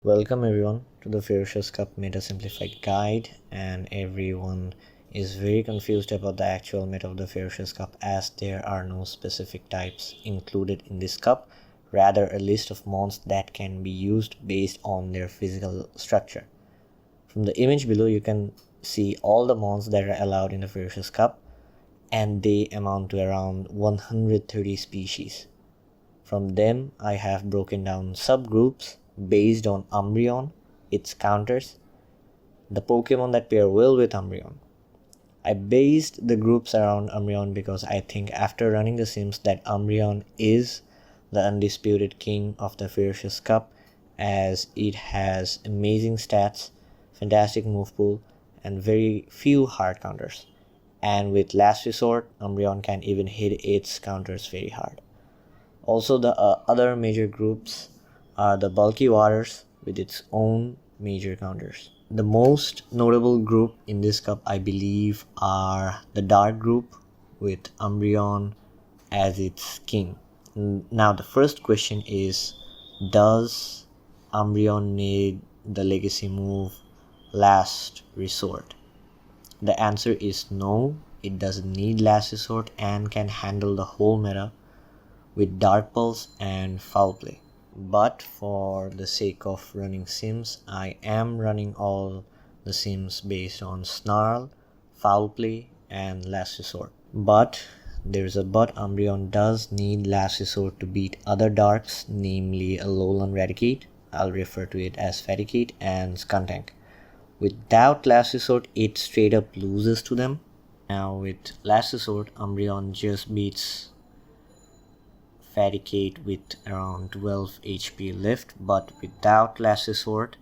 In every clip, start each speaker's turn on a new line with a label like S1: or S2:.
S1: Welcome everyone to the Ferocious Cup Meta Simplified guide, and everyone is very confused about the actual meta of the Ferocious Cup as there are no specific types included in this cup, rather a list of mons that can be used based on their physical structure. From the image below you can see all the mons that are allowed in the Ferocious Cup, and they amount to around 130 species. From them I have broken down subgroups based on Umbreon, its counters, the Pokemon that pair well with Umbreon. I based the groups around Umbreon because I think after running the sims that Umbreon is the undisputed king of the Ferocious Cup, as it has amazing stats, fantastic move pool, and very few hard counters. And with Last Resort, Umbreon can even hit its counters very hard. Also, the other major groups are the bulky waters with its own major counters. The most notable group in this cup, I believe, are the dark group with Umbreon as its king. Now the first question is, does Umbreon need the legacy move Last Resort? The answer is no, it doesn't need Last Resort and can handle the whole meta with Dark Pulse and Foul Play. But for the sake of running sims, I am running all the sims based on Snarl, Foul Play, and Last Resort. But there's a but, Umbreon does need Last Resort to beat other darks, namely Alolan Raticate, I'll refer to it as Faticate, and Skuntank. Without Last Resort, it straight up loses to them. Now with Last Resort, Umbreon just beats Faticate with around 12 HP left, but without Last Resort,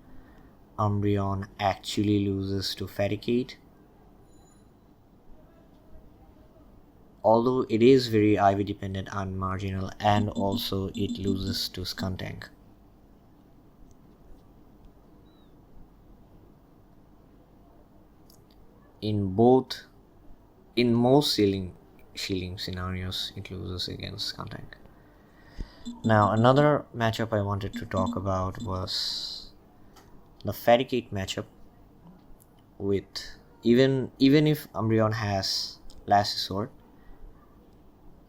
S1: Umbreon actually loses to Faticate. Although it is very IV dependent and marginal, and also it loses to Skuntank. In most shielding scenarios, it loses against Skuntank. Now another matchup I wanted to talk about was the Faticate matchup with even if Umbreon has Last Resort,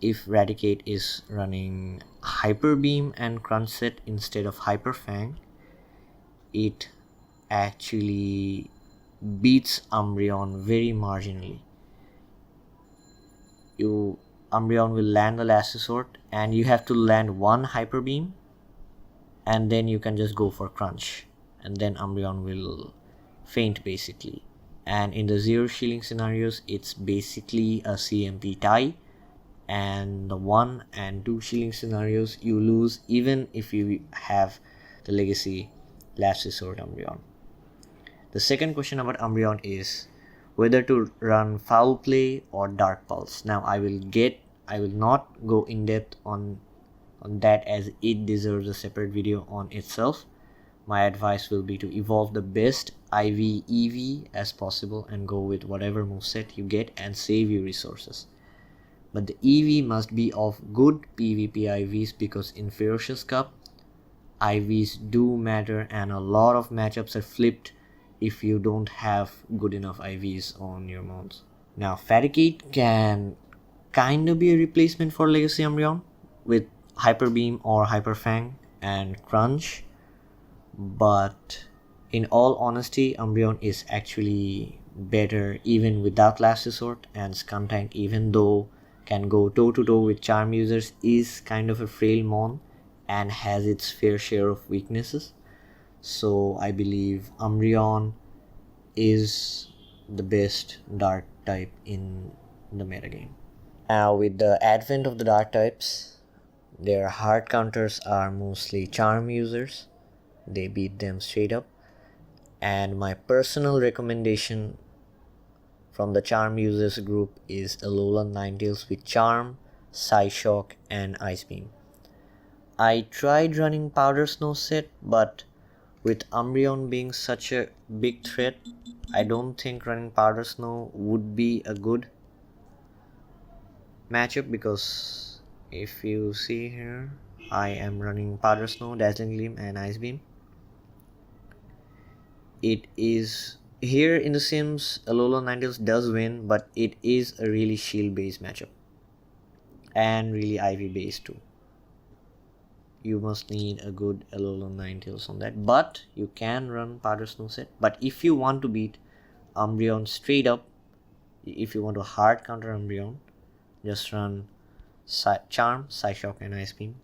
S1: if Raticate is running Hyper Beam and Crunch Set instead of Hyper Fang, it actually beats Umbreon very marginally. Umbreon will land the Last Resort and you have to land one Hyper Beam, and then you can just go for Crunch, and then Umbreon will faint basically. And in the zero shielding scenarios, it's basically a CMP tie, and the 1 and 2 shielding scenarios you lose even if you have the legacy Last Resort Umbreon. The second question about Umbreon is whether to run Foul Play or Dark Pulse. Now I will not go in depth on that, as it deserves a separate video on itself. My advice will be to evolve the best IV EV as possible and go with whatever moveset you get and save your resources. But the EV must be of good PvP IVs, because in Ferocious Cup, IVs do matter and a lot of matchups are flipped if you don't have good enough IVs on your mons. Now Faticate can kind of be a replacement for Legacy Umbreon with Hyper Beam or Hyper Fang and Crunch, but in all honesty, Umbreon is actually better even without Last Resort, and Skuntank, even though can go toe to toe with Charm users, is kind of a frail mon and has its fair share of weaknesses. So I believe Umbreon is the best dark type in the metagame. Now with the advent of the dark types, their hard counters are mostly Charm users. They beat them straight up. And my personal recommendation from the Charm users group is Alolan Ninetales with Charm, Psyshock, and Ice Beam. I tried running Powder Snow set, but with Umbreon being such a big threat, I don't think running Powder Snow would be a good matchup, because if you see here, I am running Powder Snow, Dazzling Gleam, and Ice Beam. it is here in the Sims, Alolan Ninetales does win, but it is a really shield based matchup and really Ivy based too. You must need a good Alolan Ninetales on that, but you can run Powder Snow set. But if you want to beat Umbreon straight up, if you want to hard counter Umbreon, just run Charm, Psyshock and Ice Beam,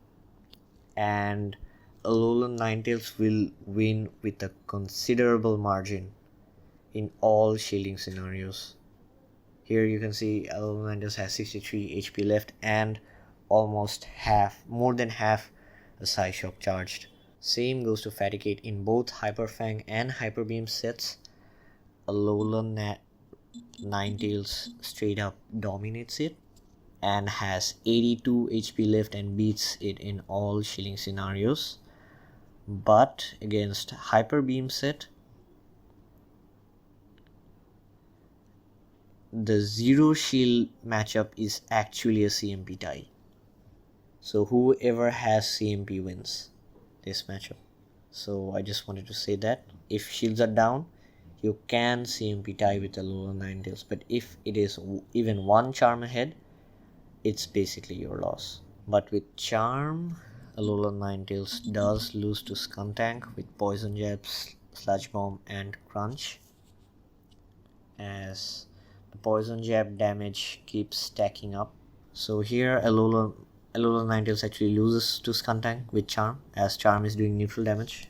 S1: and Alolan Ninetales will win with a considerable margin in all shielding scenarios. Here you can see Alolan Ninetales has 63 HP left and almost more than half a Psyshock charged. Same goes to Faticate in both Hyper Fang and Hyper Beam sets. Alolan Ninetales straight up dominates it and has 82 HP left and beats it in all shielding scenarios. But against Hyper Beam set, the zero shield matchup is actually a CMP tie. So whoever has CMP wins this matchup. So I just wanted to say that if shields are down, you can CMP tie with Alolan Ninetales. But if it is even one charm ahead, it's basically your loss. But with charm, Alolan Ninetales does lose to Skuntank with Poison Jab, Sludge Bomb and Crunch, as the Poison Jab damage keeps stacking up. So here Alolan Ninetales actually loses to Skuntank with Charm, as Charm is doing neutral damage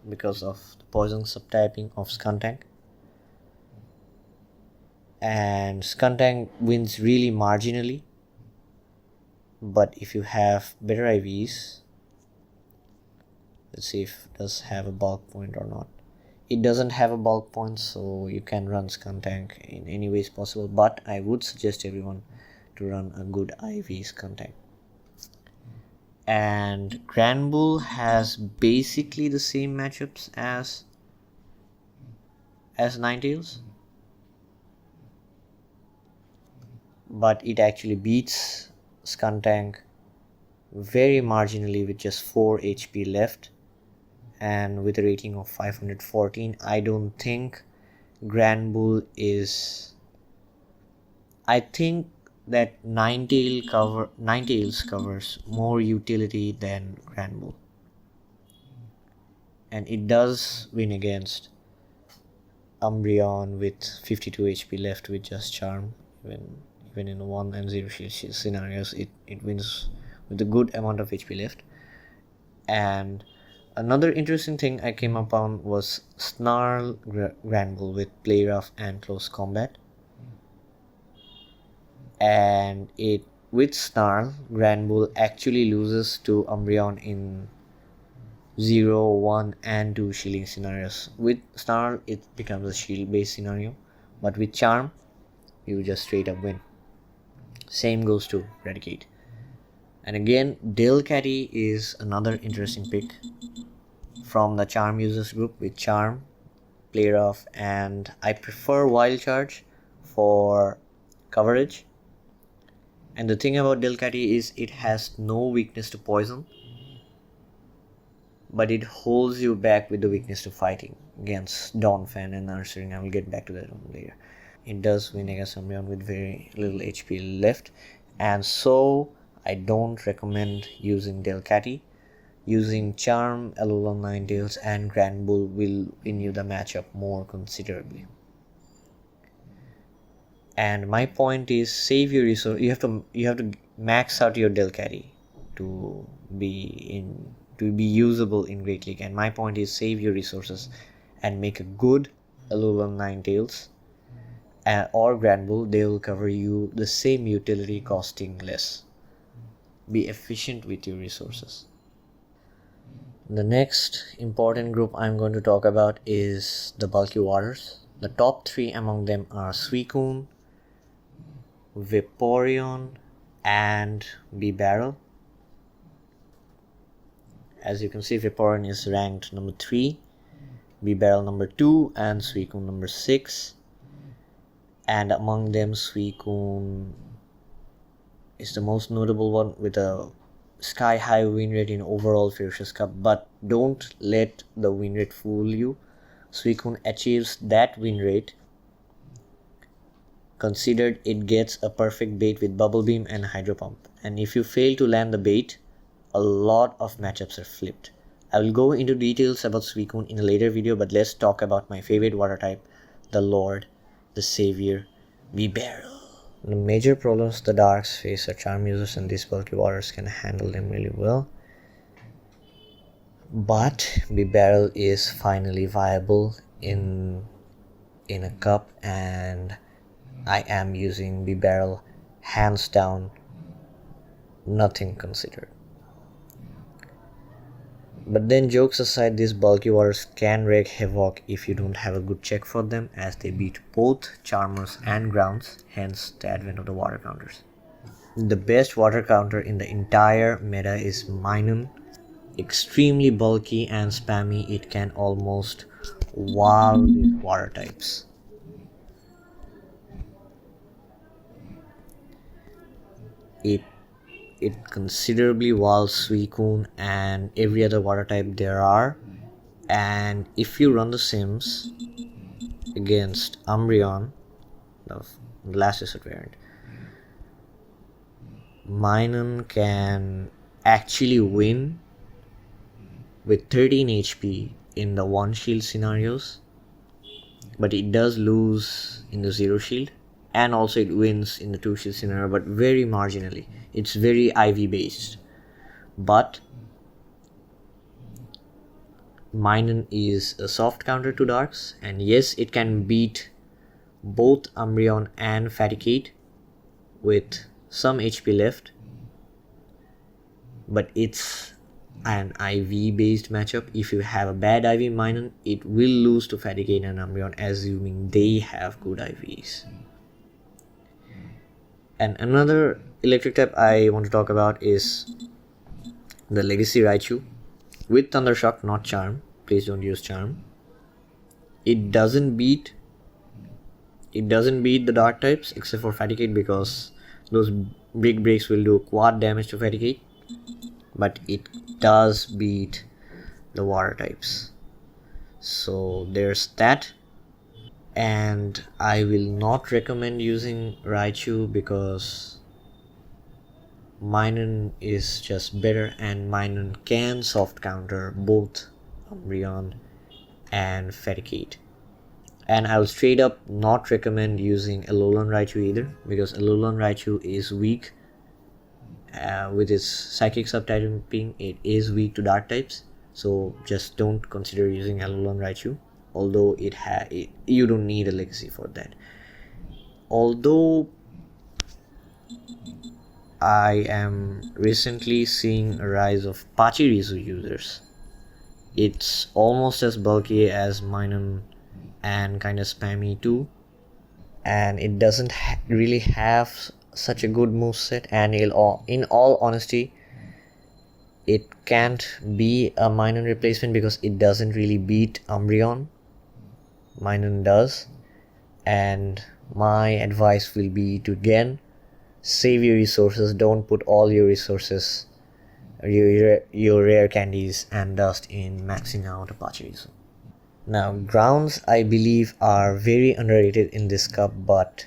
S1: because of the poison subtyping of Skuntank. And Skuntank wins really marginally, but if you have better IVs, let's see if it does have a bulk point or not. It doesn't have a bulk point, so you can run Skuntank in any ways possible, but I would suggest everyone to run a good IV Skuntank. And Granbull has basically the same matchups as Ninetales, but it actually beats Skuntank very marginally with just 4 HP left and with a rating of 514. I don't think Granbull is... I think that Ninetales covers more utility than Granbull, and it does win against Umbreon with 52 HP left with just Charm. Even in 1 and 0 shield scenarios, it wins with a good amount of HP left. And another interesting thing I came upon was Snarl Granbull with Play Rough and Close Combat. And with Snarl, Granbull actually loses to Umbreon in 0, 1 and 2 shielding scenarios. With Snarl, it becomes a shield based scenario, but with Charm, you just straight up win. Same goes to Eradicate. And again, Delcatty is another interesting pick from the Charm users group with Charm, Play Rough, and I prefer Wild Charge for coverage. And the thing about Delcatty is it has no weakness to poison, but it holds you back with the weakness to fighting against Donphan and Nurturing. I will get back to that one later. It does win against Umbreon with very little HP left, and so I don't recommend using Delcatty. Using Charm, Alolan Ninetales and Granbull will win you the matchup more considerably. And my point is, save your resource. You have to max out your Delcatty to be usable in Great League. And my point is, save your resources and make a good Alolan Ninetales or Granbull. They will cover you the same utility costing less. Be efficient with your resources. The next important group I'm going to talk about is the bulky waters. The top 3 among them are Suicune, Vaporeon and Bibarel. As you can see, Vaporeon is ranked number 3, Bibarel number 2 and Suicune number 6. And among them, Suicune is the most notable one with a sky high win rate in overall Ferocious Cup. But don't let the win rate fool you. Suicune achieves that win rate, considered it gets a perfect bait with Bubble Beam and Hydro Pump. And if you fail to land the bait, a lot of matchups are flipped. I will go into details about Suicune in a later video, but let's talk about my favorite water type, the Lord, the Savior, Bibarel. The major problems the Darks face are Charm users, and these bulky waters can handle them really well. But Bibarel is finally viable in a cup, and I am using Bibarel hands down, nothing considered. But then, jokes aside, these bulky waters can wreak havoc if you don't have a good check for them, as they beat both Charmers and Grounds, hence the advent of the water counters. The best water counter in the entire meta is Minun. Extremely bulky and spammy, it can almost wow these water types. It considerably walls Suicune and every other water type there are. And if you run the Sims against Umbreon, the last resort variant, Minun can actually win with 13 HP in the 1 shield scenarios, but it does lose in the 0 shield, and also it wins in the 2 shield scenario, but very marginally. It's very IV based, but Minun is a soft counter to Darks, and yes, it can beat both Umbreon and Faticate with some HP left, but it's an IV based matchup. If you have a bad IV Minun, it will lose to Faticate and Umbreon, assuming they have good IVs. And another electric type I want to talk about is the Legacy Raichu with Thundershock, not Charm. Please don't use Charm. It doesn't beat the dark types except for Faticate, because those big breaks will do quad damage to Faticate, but it does beat the water types. So there's that. And I will not recommend using Raichu because Minun is just better, and Minun can soft counter both Umbreon and Faticate. And I will straight up not recommend using Alolan Raichu either, because Alolan Raichu is weak with its psychic subtyping. It is weak to dark types, so just don't consider using Alolan Raichu. Although you don't need a legacy for that. Although I am recently seeing a rise of Pachirisu users. It's almost as bulky as Minun and kind of spammy too, and it doesn't really have such a good moveset, and in all honesty, it can't be a Minun replacement because it doesn't really beat Umbreon. Minun does, and my advice will be to again save your resources. Don't put all your resources, your rare candies and dust in maxing out Pachirisu. Now, Grounds I believe are very underrated in this cup, but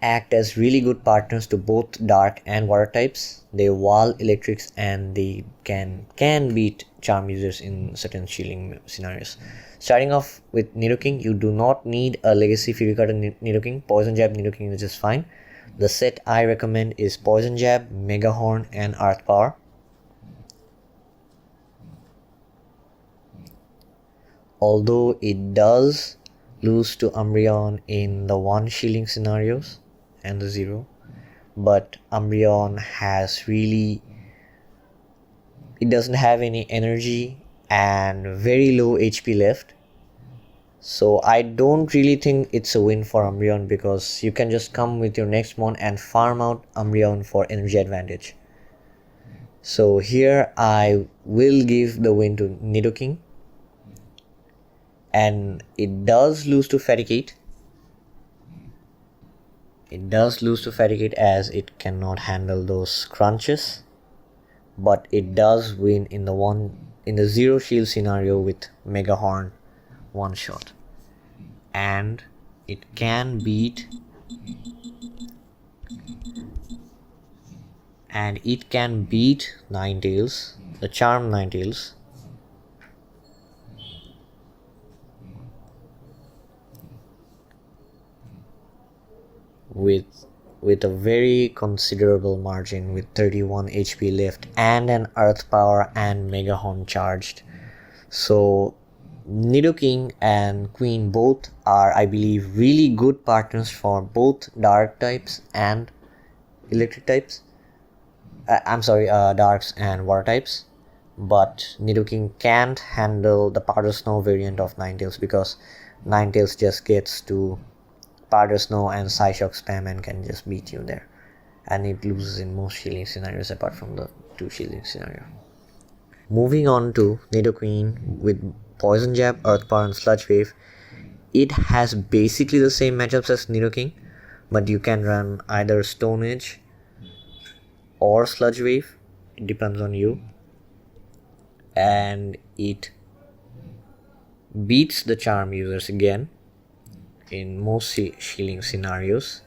S1: act as really good partners to both dark and water types. They wall electrics, and they can beat charm users in certain shielding scenarios. Starting off with Nidoking, you do not need a legacy Fury Card on Nidoking. Poison Jab Nidoking is just fine. The set I recommend is Poison Jab, Mega Horn and Earth Power. Although it does lose to Umbreon in the 1 shielding scenarios and the 0, but Umbreon it doesn't have any energy and very low HP left, so I don't really think it's a win for Umbreon, because you can just come with your next mon and farm out Umbreon for energy advantage. So here I will give the win to Nidoking, and it does lose to Faticate. As it cannot handle those crunches, but it does win in the 0 shield scenario with Mega Horn one shot, and it can beat Ninetales, the charm Ninetales, with a very considerable margin, with 31 HP left and an Earth Power and Mega Horn charged. So Nidoking and Queen both are, I believe, really good partners for both dark types and electric types. Darks and water types. But Nidoking can't handle the Powder Snow variant of Ninetales, because Ninetales just gets to Powder Snow and Psyshock spam and can just beat you there. And it loses in most shielding scenarios apart from the 2 shielding scenario. Moving on to Nidoqueen with Poison Jab, Earth Power and Sludge Wave. It has basically the same matchups as Nidoking, but you can run either Stone Edge or Sludge Wave. It depends on you. And it beats the charm users again in most shielding scenarios,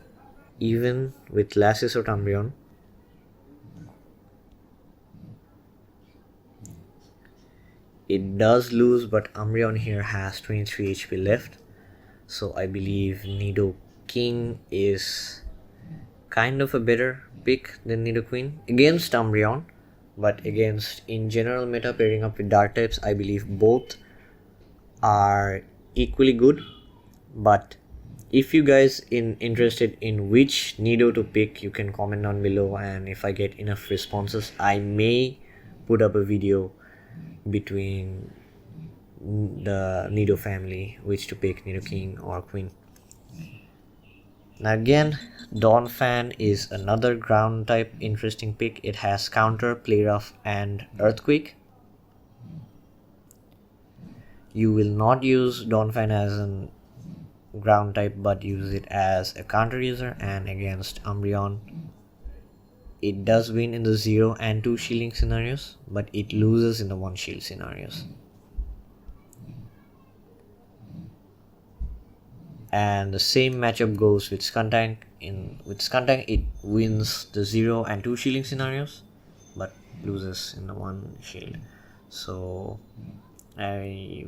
S1: even with Lasses or Umbreon. It does lose, but Umbreon here has 23 HP left, so I believe Nidoking is kind of a better pick than Nidoqueen against Umbreon. But against, in general meta, pairing up with dark types, I believe both are equally good. But if you guys interested in which Nido to pick, you can comment down below, and if I get enough responses, I may put up a video between the Nido family, which to pick, Nidoking or Queen. Now again, Donphan is another ground type interesting pick. It has counter, Play Rough and Earthquake. You will not use Donphan as a ground type, but use it as a counter user, and against Umbreon it does win in the 0 and 2 shielding scenarios, but it loses in the 1 shield scenarios. And the same matchup goes with Skuntank. With Skuntank, it wins the 0 and 2 shielding scenarios, but loses in the 1 shield. So I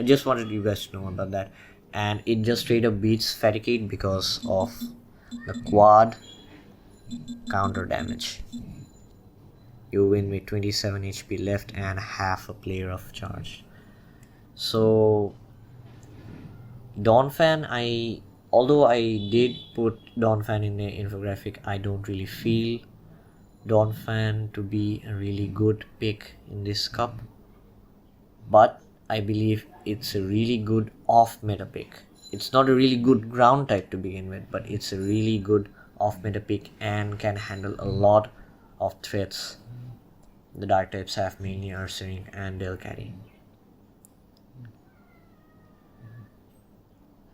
S1: just wanted you guys to know about that. And it just straight up beats Faticate because of the quad counter damage. You win with 27 HP left and half a Play Rough charged. So Donphan, although I did put Donphan in the infographic, I don't really feel Donphan to be a really good pick in this cup. But I believe it's a really good off-meta pick. It's not a really good ground type to begin with, but it's a really good off-meta pick and can handle a lot of threats the dark types have, mainly Ursaring and Delcatty.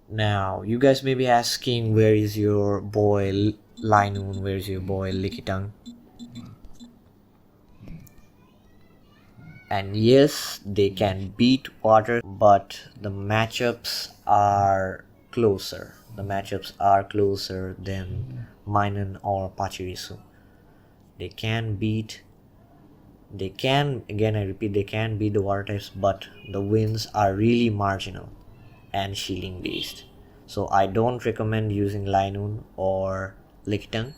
S1: Now, you guys may be asking, where is your boy Linoon, where is your boy Lickitung? And yes, they can beat water, but the matchups are closer. The matchups are closer than Minun or Pachirisu. They can beat, again I repeat, they can beat the water types, but the wins are really marginal and shielding based. So I don't recommend using Linoon or Lickitung,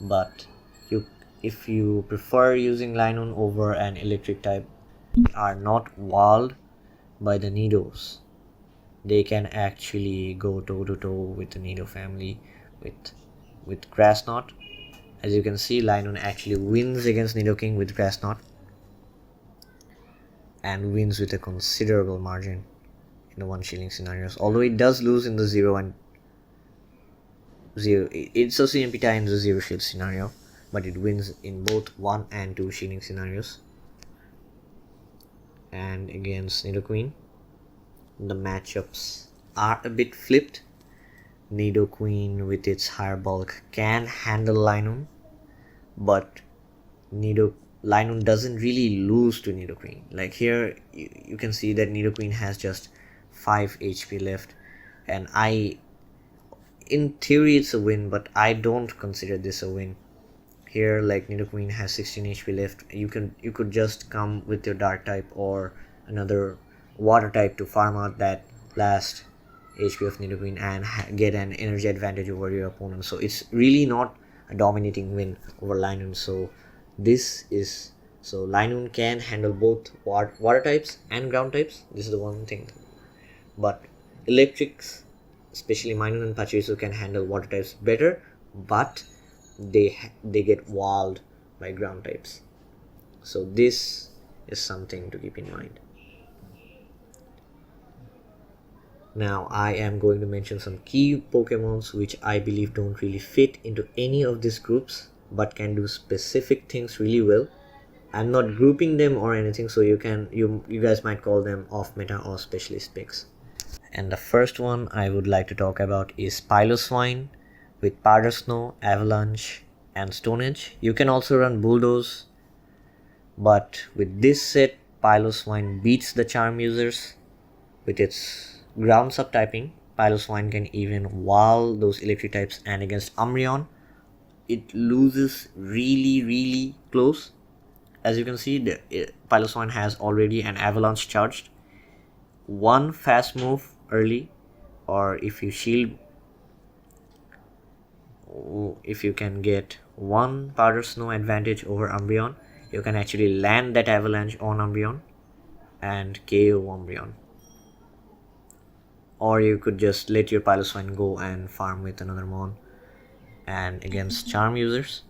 S1: but if you prefer using Linoon over an electric type, are not walled by the Nidos, they can actually go toe to toe with the Nido family with Grass Knot. As you can see, Linoon actually wins against Nidoking with Grass Knot and wins with a considerable margin in the 1 shielding scenarios, although it does lose in the 0 and 0. It's a CMP tie in the 0 shield scenario, but it wins in both 1 and 2 shielding scenarios. And against Nidoqueen, the matchups are a bit flipped. Nidoqueen with its higher bulk can handle Linoon, but doesn't really lose to Nidoqueen. Like here, you can see that Nidoqueen has just 5 HP left, and in theory it's a win, but I don't consider this a win. Here, like, Nidoqueen has 16 HP left. You could just come with your dark type or another water type to farm out that last HP of Nidoqueen and get an energy advantage over your opponent. So it's really not a dominating win over Linoon. So Linoon can handle both water types and ground types. This is the one thing. But electrics, especially Minun and Pachirisu, can handle water types better, but they get walled by ground types. So this is something to keep in mind. Now I am going to mention some key Pokemons which I believe don't really fit into any of these groups but can do specific things really well. I'm not grouping them or anything, so you guys might call them off meta or specialist picks. And the first one I would like to talk about is Piloswine with Powder Snow, Avalanche, and Stone Edge. You can also run Bulldoze, but with this set, Piloswine beats the Charm users. With its ground subtyping, Piloswine can even wall those electric types, and against Umbreon, it loses really close. As you can see, Piloswine has already an Avalanche charged. One fast move early, or if you shield, if you can get one Powder Snow advantage over Umbreon, you can actually land that Avalanche on Umbreon and KO Umbreon. Or you could just let your Piloswine go and farm with another Mon. And against Charm users,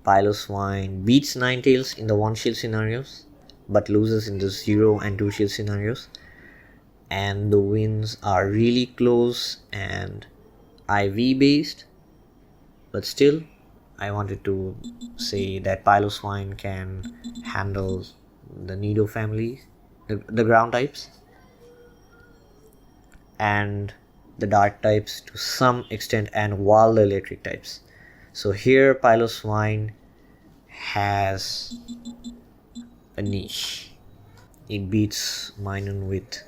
S1: Piloswine beats Ninetales in the 1 shield scenarios but loses in the 0 and 2 shield scenarios, and the wins are really close and IV based. But still, I wanted to say that Piloswine can handle the Nido family, the ground types, and the dark types to some extent, and wall the electric types. So here Piloswine has a niche. It beats Minun with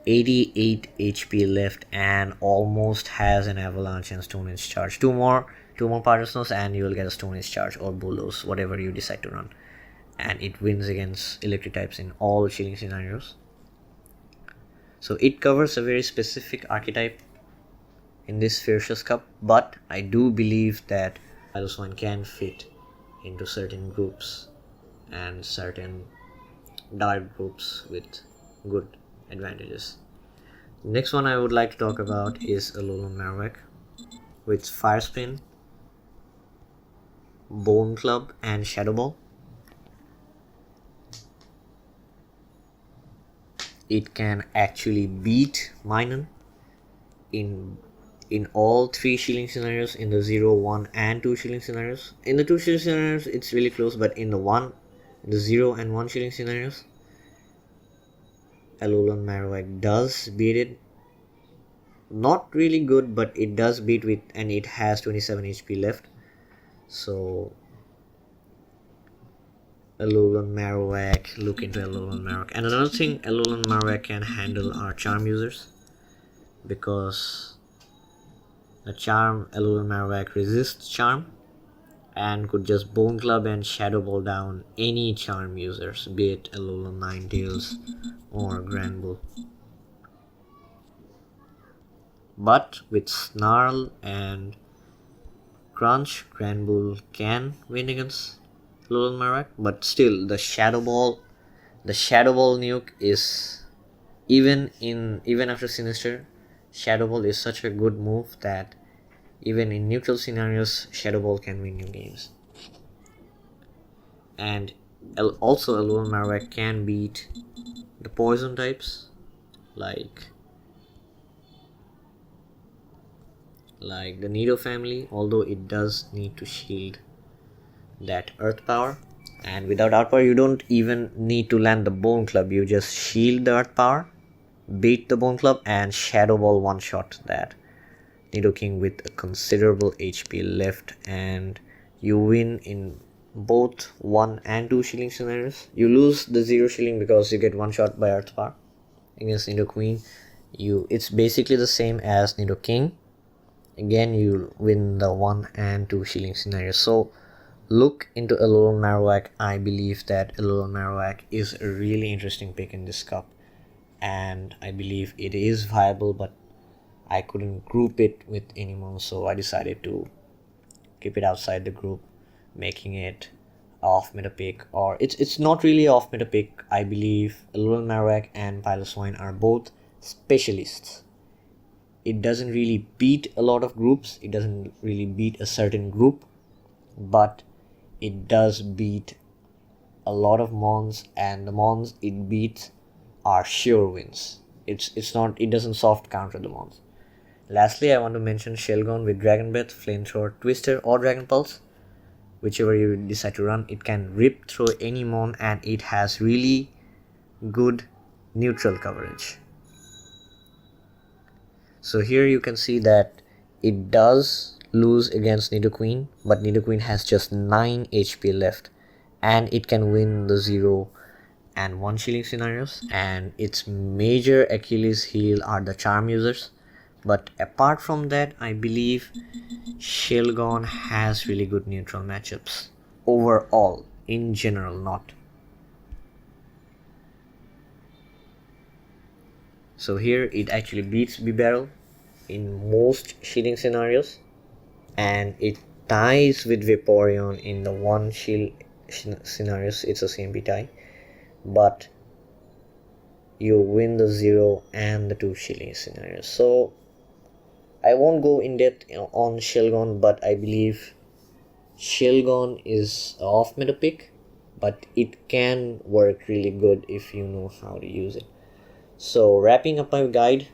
S1: 88 HP left and almost has an Avalanche and Stone Edge charge. Two more Powder Snows and you will get a Stone Edge charge or Bulldoze, whatever you decide to run. And it wins against electric types in all shielding scenarios. So it covers a very specific archetype in this Ferocious Cup, but I do believe that Piloswine can fit into certain groups and certain dark groups with good advantages. Next one I would like to talk about is Alolan Marowak with Fire Spin, Bone Club, and Shadow Ball. It can actually beat Minun in all 3 shielding scenarios, in the 0, 1, and 2 shielding scenarios. In the 2 shielding scenarios, it's really close, but in the 0 and 1 shielding scenarios, Alolan Marowak does beat it. Not really good, but it does beat with, and it has 27 HP left. So Alolan Marowak, look into Alolan Marowak. And another thing Alolan Marowak can handle are Charm users, because the Charm, Alolan Marowak resists Charm and could just Bone Club and Shadow Ball down any Charm users, be it Alolan Ninetales or Granbull. But with Snarl and Crunch, Granbull can win against Alolan Marowak, but still the Shadow Ball nuke is, even after Sinister, Shadow Ball is such a good move that even in neutral scenarios, Shadow Ball can win you games. And also Alolan Marowak can beat the poison types like the Nido family, although it does need to shield that Earth Power. And without Earth Power, you don't even need to land the Bone Club, you just shield the Earth Power, beat the Bone Club, and Shadow Ball one-shot that Nidoking with a considerable HP left, and you win in both 1 and 2 shielding scenarios. You lose the 0 shielding because you get one-shot by Earth Power. Against Nidoqueen, It's basically the same as Nidoking. Again, you win the 1 and 2 shielding scenarios. So look into Alolan Marowak. I believe that Alolan Marowak is a really interesting pick in this cup, and I believe it is viable, but I couldn't group it with anyone, so I decided to keep it outside the group, making it off meta pick. Or it's not really off meta pick. I believe Alolan Marowak and Piloswine are both specialists. It doesn't really beat a lot of groups, it doesn't really beat a certain group, but it does beat a lot of mons, and the mons it beats are sure wins. It doesn't soft counter the mons. Lastly, I want to mention Shelgon with Dragon Breath, Flamethrower, Twister, or Dragon Pulse. Whichever you decide to run, it can rip through any mon, and it has really good neutral coverage. So here you can see that it does lose against Nidoqueen, but Nidoqueen has just 9 HP left, and it can win the 0 and 1 shielding scenarios, and its major Achilles heel are the charm users. But apart from that, I believe Shelgon has really good neutral matchups overall, in general, not. So here it actually beats Bibarel in most shielding scenarios, and it ties with Vaporeon in the 1 shield scenarios. It's a CMP tie, but you win the 0 and the 2 shielding scenarios. So I won't go in depth on Shelgon, but I believe Shelgon is an off meta pick, but it can work really good if you know how to use it. So wrapping up my guide,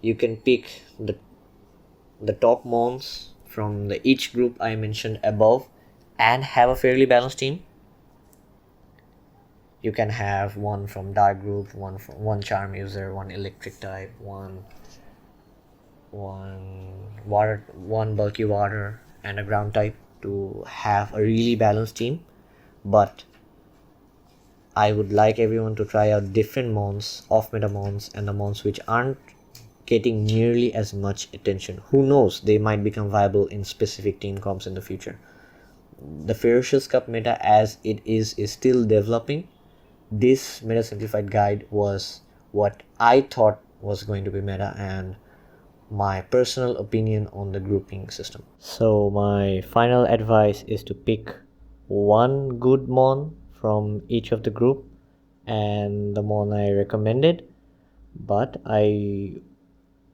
S1: you can pick the top mons from each group I mentioned above and have a fairly balanced team. You can have one from dark group, one charm user, one electric type, one water, one bulky water, and a ground type to have a really balanced team. But I would like everyone to try out different mons, off meta mons, and the mons which aren't getting nearly as much attention. Who knows, they might become viable in specific team comps in the future. The Ferocious Cup meta as it is still developing. This meta simplified guide was what I thought was going to be meta and my personal opinion on the grouping system. So my final advice is to pick one good mon from each of the group and the mon I recommended, but I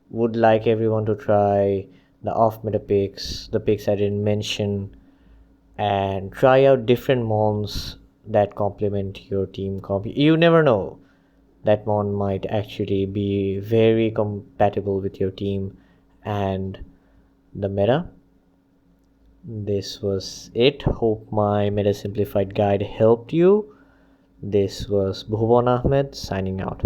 S1: would like everyone to try the off meta picks, the picks I didn't mention, and try out different mons that complement your team comp. You never know, that mon might actually be very compatible with your team and the meta. This was it. Hope my meta simplified guide helped you. This was Bhuvan Ahmed signing out.